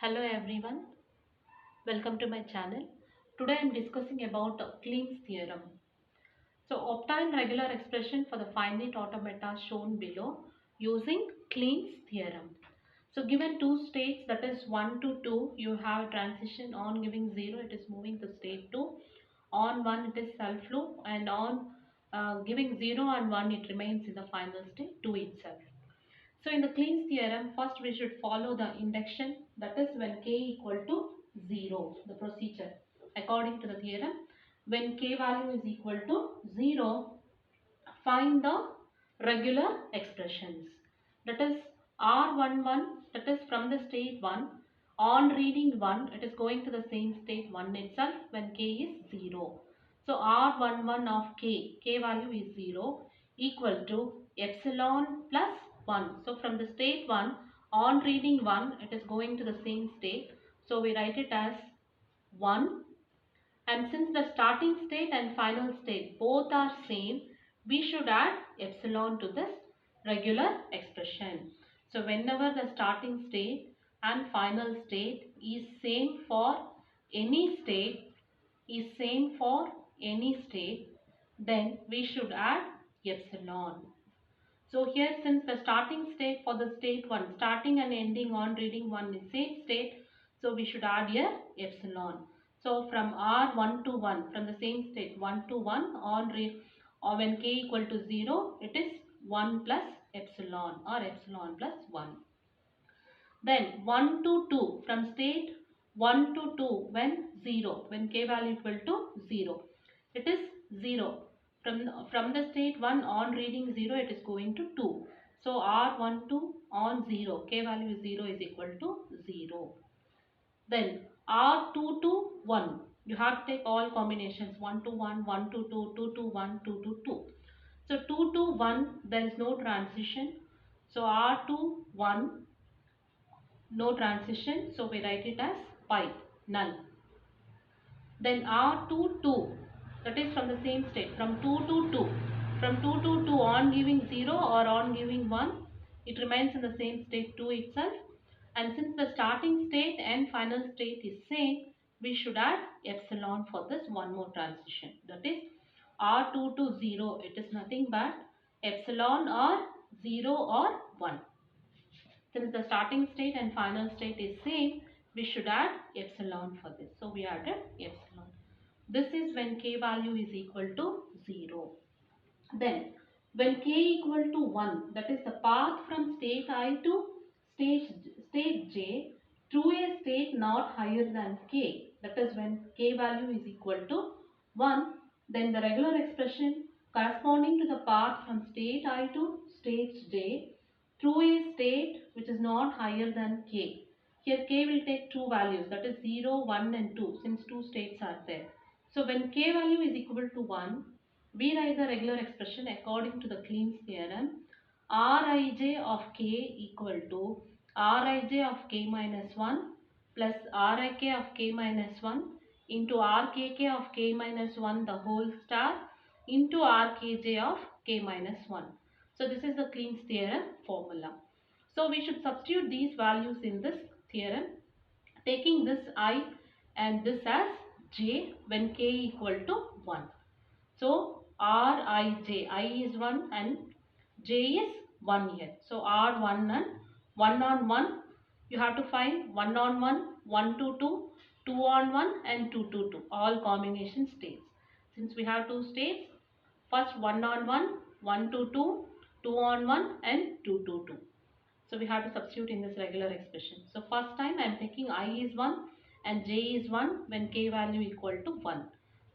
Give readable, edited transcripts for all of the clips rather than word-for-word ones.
Hello everyone, welcome to my channel. Today I am discussing about Kleens theorem. So obtain regular expression for the finite automata shown below using Kleens theorem. So given two states, that is 1 to 2, you have transition. On giving 0 it is moving to state 2, on 1 it is self loop, and on giving 0 and 1 it remains in the final state 2 itself. So in the Kleens theorem, first we should follow the induction, that is when k equal to 0, the procedure. According to the theorem, when k value is equal to 0, find the regular expressions. That is R11, that is from the state 1, on reading 1, it is going to the same state 1 itself when k is 0. So R11 of k value is 0, equal to epsilon plus 1. So from the state 1, on reading 1, it is going to the same state. So we write it as 1. And since the starting state and final state both are same, we should add epsilon to this regular expression. So whenever the starting state and final state is same for any state, then we should add epsilon. So here, since the starting state for the state 1, starting and ending on reading 1 is same state, so we should add here epsilon. So from R1 to 1, from the same state 1 to 1 or when k equal to 0, it is 1 plus epsilon or epsilon plus 1. Then 1 to 2, from state 1 to 2 when 0, when k value equal to 0, it is 0. From the state 1 on reading 0, it is going to 2. So R12 on 0, k value is 0 is equal to 0. Then R2 to 1, you have to take all combinations 1 to 1, 1 to 2, 2 to 1, 2 to 2. So 2 to 1, there is no transition. So R2 1, no transition, so we write it as pi, null. Then R2 2, that is from the same state, from 2 to 2. From 2 to 2 on giving 0 or on giving 1, it remains in the same state 2 itself. And since the starting state and final state is same, we should add epsilon for this one more transition. That is R2 to 0, it is nothing but epsilon or 0 or 1. Since the starting state and final state is same, we should add epsilon for this. So we added epsilon. This is when k value is equal to 0. Then when k equal to 1, that is the path from state I to state j through a state not higher than k, that is when k value is equal to 1, then the regular expression corresponding to the path from state I to state j through a state which is not higher than k. Here k will take two values, that is 0, 1 and 2, since two states are there. So when k value is equal to 1, we write the regular expression according to the Kleens theorem. Rij of k equal to Rij of k minus 1 plus Rik of k minus 1 into Rkk of k minus 1 the whole star into Rkj of k minus 1. So this is the Kleens theorem formula. So we should substitute these values in this theorem, taking this I and this as j when k equal to 1. So Rij, I is 1 and j is 1 here. So R1 and 1 on 1, you have to find 1 on 1, 1 to 2, 2 on 1 and 2 to 2, all combination states. Since we have two states, first 1 on 1, 1 to 2, 2 on 1 and 2 to 2. So we have to substitute in this regular expression. So first time I am taking I is 1 and j is 1 when k value equal to 1.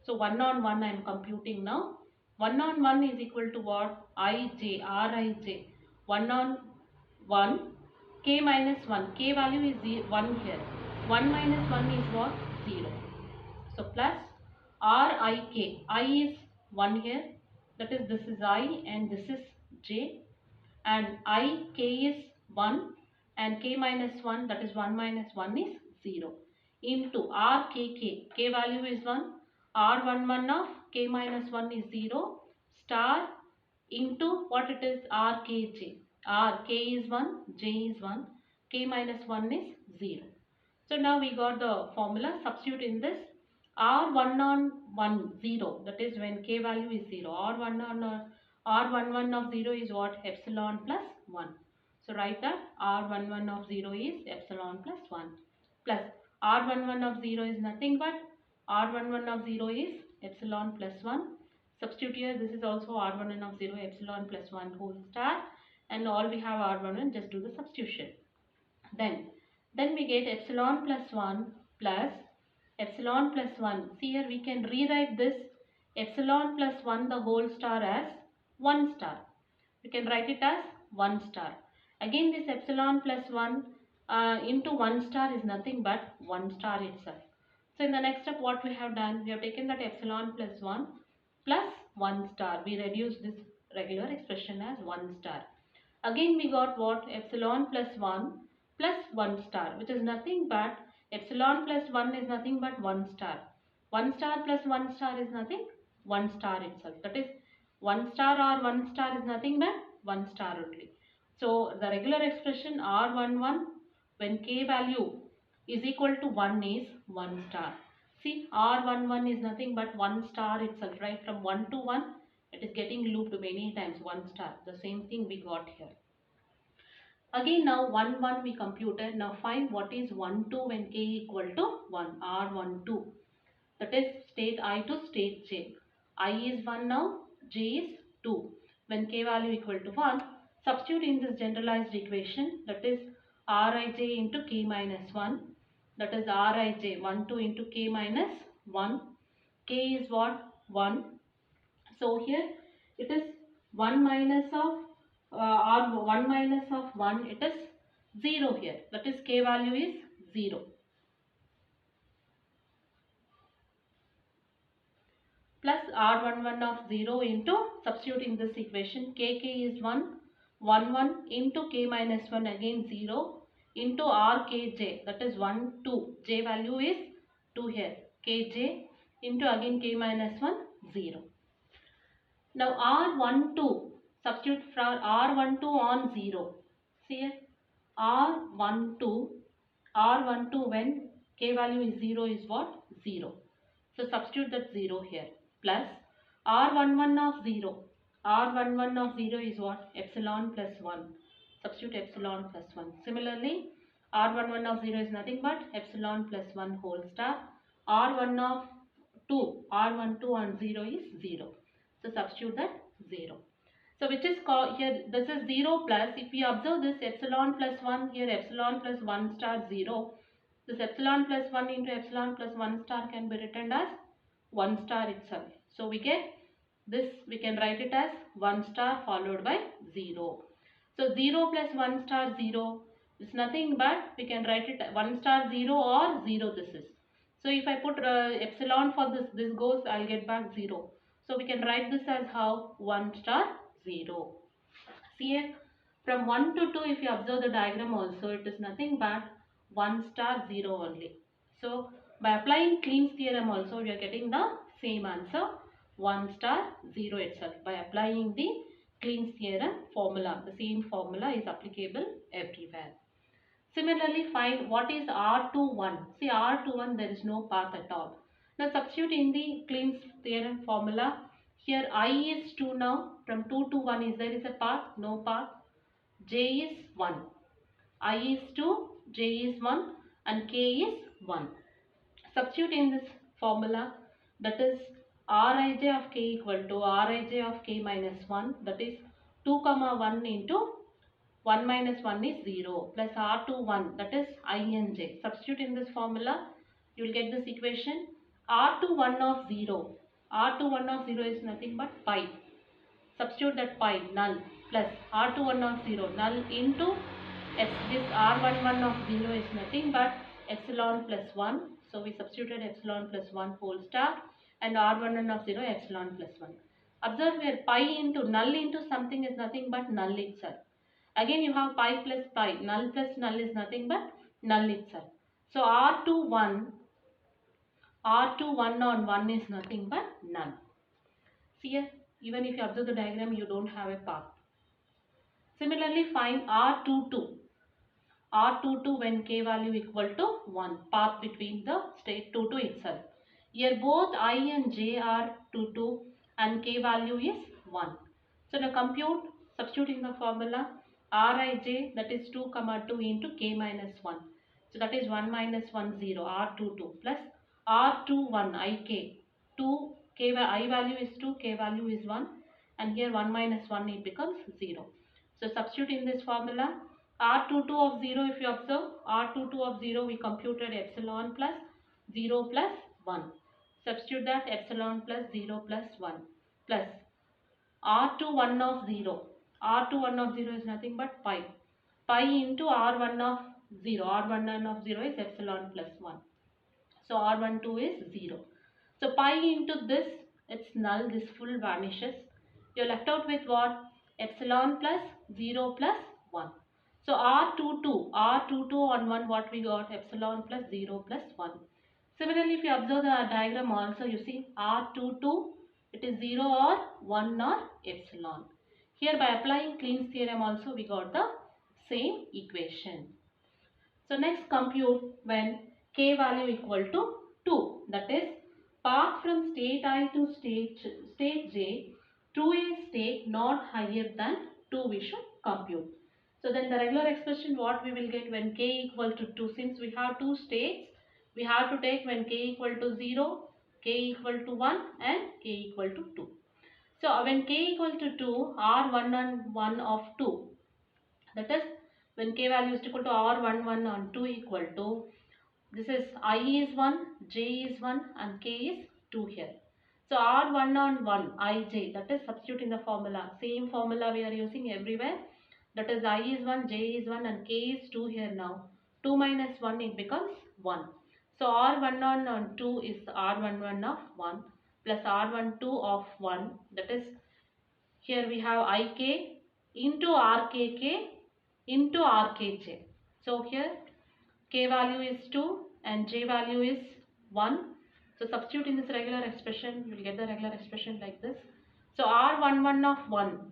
So 1 on 1 I am computing now. 1 on 1 is equal to what? Ij, Rij. 1 on 1, k minus 1. K value is 1 here. 1 minus 1 is what? 0. So plus Rik. I is 1 here. That is, this is I and this is j. And k is 1 and k minus 1, that is 1 minus 1 is 0, into Rkk. K value is 1. R11 of k minus 1 is 0 star into what it is? Rkj. K is 1, j is 1, k minus 1 is 0. So now we got the formula. Substitute in this R1 on 1 0, that is when k value is 0. R1 on R11 of 0 is what? Epsilon plus 1. So write that R11 of 0 is epsilon plus 1 plus R11 of 0 is nothing but R11 of 0 is epsilon plus 1. Substitute here, this is also R11 of 0 epsilon plus 1 whole star, and all we have R11, just do the substitution. Then we get epsilon plus 1 plus epsilon plus 1. See here we can rewrite this epsilon plus 1 the whole star as 1 star. We can write it as 1 star. Again this epsilon plus 1 into 1 star is nothing but 1 star itself. So in the next step what we have done, we have taken that epsilon plus 1 plus 1 star. We reduce this regular expression as 1 star. Again we got what? Epsilon plus 1 plus 1 star, which is nothing but epsilon plus 1 is nothing but 1 star. 1 star plus 1 star is nothing, 1 star itself. That is 1 star or 1 star is nothing but 1 star only. So the regular expression R11 when k value is equal to 1 is 1 star. See, R11 is nothing but 1 star itself, right? From 1 to 1, it is getting looped many times, 1 star. The same thing we got here. Again now 1 1 we computed. Now find what is 1 2 when k equal to 1. R12. That is state I to state j. I is 1 now, j is 2. When k value equal to 1, substitute in this generalized equation, that is Rij into k minus 1. That is Rij 1 2 into k minus 1. K is what? 1. So here it is 1 minus of or 1 minus of 1, it is 0 here. That is k value is 0. Plus R11 of 0 into, substituting this equation, kk is 1, 1 1 into k minus 1 again 0 into rkj, that is 1 2, j value is 2 here, kj into again k minus 1 0. Now R12, substitute for R12 on 0. See here, R12 when k value is 0 is what? 0. So substitute that 0 here. Plus R11 of 0. R11 of 0 is what? Epsilon plus 1. Substitute epsilon plus 1. Similarly, R11 of 0 is nothing but epsilon plus 1 whole star. R1 of 2. R12 on 0 is 0. So substitute that 0. So which is called here, this is 0 plus, if we observe this epsilon plus 1, here epsilon plus 1 star 0. This epsilon plus 1 into epsilon plus 1 star can be written as 1 star itself. So we get this, we can write it as 1 star followed by 0. So 0 plus 1 star 0 is nothing but, we can write it 1 star 0 or 0 this is. So if I put epsilon for this goes, I'll get back 0. So we can write this as how? 1 star 0. See here, from 1 to 2 if you observe the diagram also, it is nothing but 1 star 0 only. So by applying Kleens theorem also we are getting the same answer, 1 star 0 itself. By applying the Kleens theorem formula, the same formula is applicable everywhere. Similarly, find what is R21. See, R21 there is no path at all. Now substitute in the Kleens theorem formula. Here I is 2 now. From 2 to 1 is there is a path? No path. J is 1. I is 2, J is 1 and K is 1. Substitute in this formula, that is Rij of K equal to Rij of K minus 1, that is 2 comma 1 into 1 minus 1 is 0 plus R21, that is Ij. Substitute in this formula, you will get this equation. R21 of 0. R21 of 0 is nothing but pi. Substitute that pi, null, plus R21 of 0, null into this R11 of 0 is nothing but epsilon plus 1. So we substituted epsilon plus 1 whole star and R11 of 0 epsilon plus 1. Observe here pi into null into something is nothing but null itself. Again you have pi plus null is nothing but null itself. So R21 on 1 is nothing but null. See here, even if you observe the diagram, you don't have a path. Similarly, find R22. R22 when k value equal to 1, path between the state 22 itself. Here both I and j are 22 and k value is 1. So now compute, substituting the formula Rij, that is 2 comma 2 into k minus 1. So that is 1 minus 1 0 R22 plus R21 Ik 2 k I value is 2, k value is 1, and here 1 minus 1 it becomes 0. So substitute in this formula R22 of 0, if you observe R22 of 0 we computed epsilon plus 0 plus 1. Substitute that epsilon plus 0 plus 1 plus R21 of 0. R21 of 0 is nothing but pi. Pi into R1 of 0. R11 of 0 is epsilon plus 1. So R12 is 0. So pi into this, it's null, this full vanishes. You're left out with what? Epsilon plus 0 plus 1. So R22 on 1, what we got? Epsilon plus 0 plus 1. Similarly, if you observe the diagram also, you see R22, it is 0 or 1 or epsilon. Here by applying Kleens theorem also, we got the same equation. So next compute when k value equal to 2, that is path from state I to state j to a state not higher than 2 we should compute. So then the regular expression what we will get when k equal to 2, since we have two states, we have to take when k equal to 0, k equal to 1 and k equal to 2. So when k equal to 2, R1 and 1 of 2, that is when k value is equal to R11 and 2 equal to, this is I is 1, j is 1 and k is 2 here. So R1 on 1, ij, that is substitute in the formula. Same formula we are using everywhere. That is I is 1, j is 1 and k is 2 here now. 2 minus 1 it becomes 1. So R1 on 2 is R11 of 1 plus R12 of 1, that is here we have Ik into Rkk into Rkj. So here k value is 2 and j value is 1. So substitute in this regular expression, you will get the regular expression like this. So R11 of 1.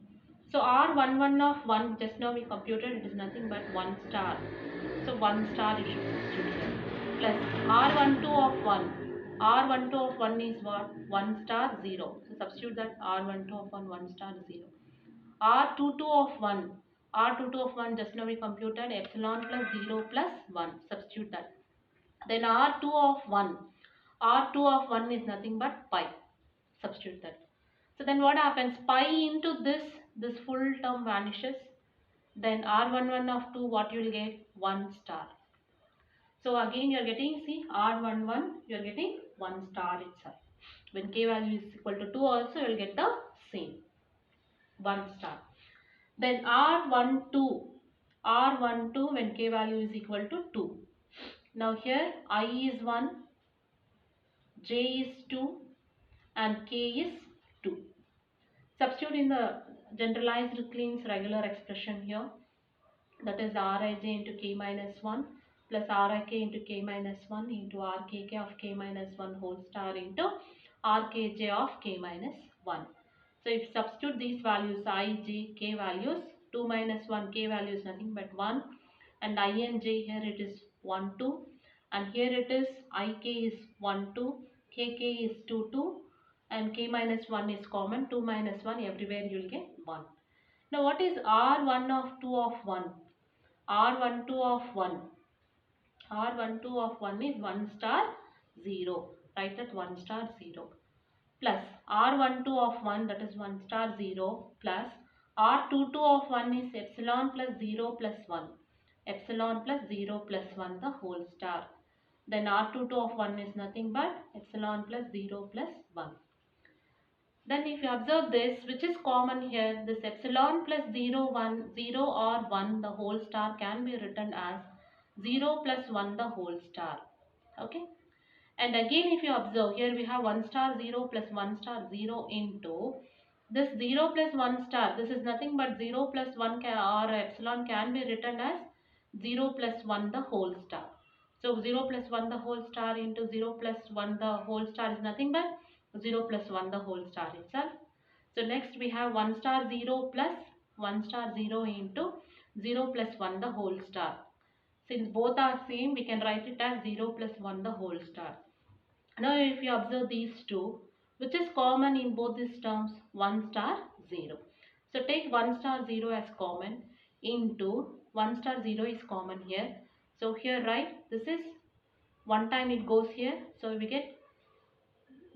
So R11 of 1, just now we computed, it is nothing but 1 star. So 1 star you should substitute here. Plus R12 of 1. R12 of 1 is what? 1 star 0. So substitute that R12 of 1 star 0. R22 of 1. R22 of 1 just now we computed epsilon plus 0 plus 1. Substitute that. Then R2 of 1. R2 of 1 is nothing but pi. Substitute that. So then what happens? Pi into this full term vanishes. Then R11 of 2, what you will get? 1 star. So again you are getting, see, R11, you are getting 1 star itself. When k value is equal to 2 also, you will get the same. 1 star. Then R12 when k value is equal to 2. Now here I is 1, j is 2 and k is 2. Substitute in the generalized Kleens regular expression here, that is Rij into k minus 1 plus Rik into k minus 1 into Rkk of k minus 1 whole star into Rkj of k minus 1. So if substitute these values I, j, k values, 2 minus 1 k value is nothing but 1 and I and j here it is 1 2 and here it is Ik is 1 2, kk is 2 2 and k minus 1 is common, 2 minus 1 everywhere you will get 1. Now what is R1 of 2 of 1? R12 of 1. R12 of 1 is 1 star 0. Write that 1 star 0. Plus R12 of 1, that is 1 star 0 plus R22 of 1 is epsilon plus 0 plus 1. Epsilon plus 0 plus 1 the whole star. Then R22 of 1 is nothing but epsilon plus 0 plus 1. Then if you observe this, which is common here, this epsilon plus 0, 1, 0 or 1 the whole star can be written as 0 plus 1 the whole star. Okay. And again if you observe here we have 1 star 0 plus 1 star 0 into this 0 plus 1 star. This is nothing but 0 plus 1 or epsilon can be written as 0 plus 1 the whole star. So 0 plus 1 the whole star into 0 plus 1 the whole star is nothing but 0 plus 1 the whole star itself. So next we have 1 star 0 plus 1 star 0 into 0 plus 1 the whole star. Since both are same, we can write it as 0 plus 1 the whole star. Now if you observe these two, which is common in both these terms? 1 star 0. So take 1 star 0 as common into 1 star 0 is common here. So here right, this is one time it goes here. So we get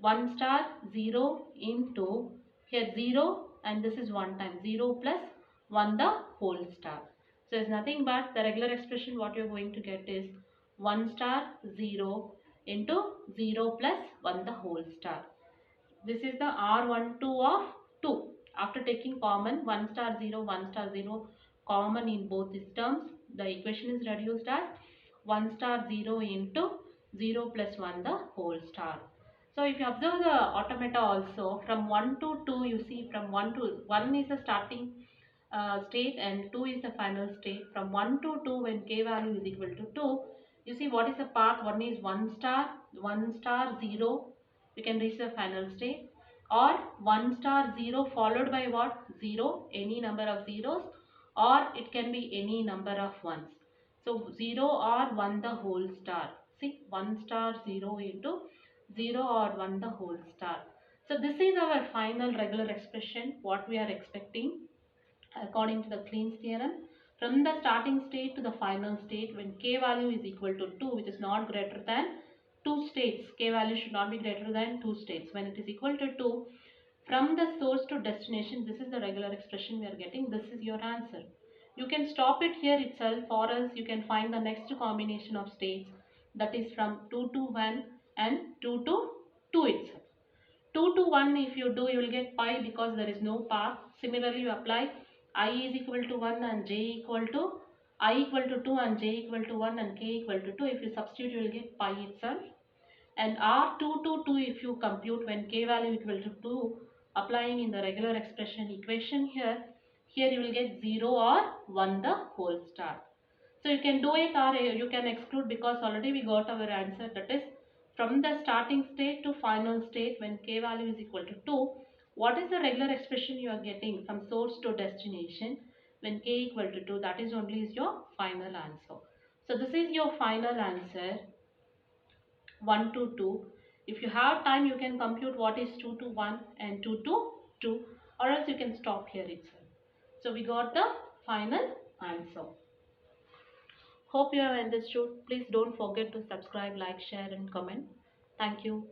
1 star 0 into here 0 and this is one time 0 plus 1 the whole star. So it's nothing but the regular expression what you're going to get is 1 star 0 into 0 plus 1 the whole star. This is the R12 of 2. After taking common 1 star 0, 1 star 0 common in both these terms, the equation is reduced as 1 star 0 into 0 plus 1 the whole star. So if you observe the automata also, from 1 to 2, you see from 1 to 1 is the starting state and 2 is the final state. From 1 to 2, when k value is equal to 2, you see what is the path? One is 1 star 0, you can reach the final state, or 1 star 0 followed by what? 0, any number of zeros, or it can be any number of ones. So 0 or 1 the whole star. See, 1 star 0 into 0 or 1 the whole star. So this is our final regular expression what we are expecting according to the Kleens theorem, from the starting state to the final state when k value is equal to 2, which is not greater than 2 states. K value should not be greater than 2 states. When it is equal to 2, from the source to destination, this is the regular expression we are getting. This is your answer. You can stop it here itself, or else you can find the next combination of states, that is from 2 to 1 and 2 to 2 itself. 2 to 1 if you do, you will get pi because there is no path. Similarly, you apply I is equal to 1 and j equal to I equal to 2 and j equal to 1 and k equal to 2. If you substitute, you will get pi itself. And R2 to 2 if you compute when k value equal to 2, applying in the regular expression equation here, you will get 0 or 1 the whole star. So you can do it or you can exclude, because already we got our answer, that is from the starting state to final state when k value is equal to 2, what is the regular expression you are getting from source to destination when k equal to 2, that is only is your final answer. So this is your final answer, 1 to 2. If you have time, you can compute what is 2 to 1 and 2 to 2, or else you can stop here itself. So we got the final answer. Hope you have understood. Please don't forget to subscribe, like, share and comment. Thank you.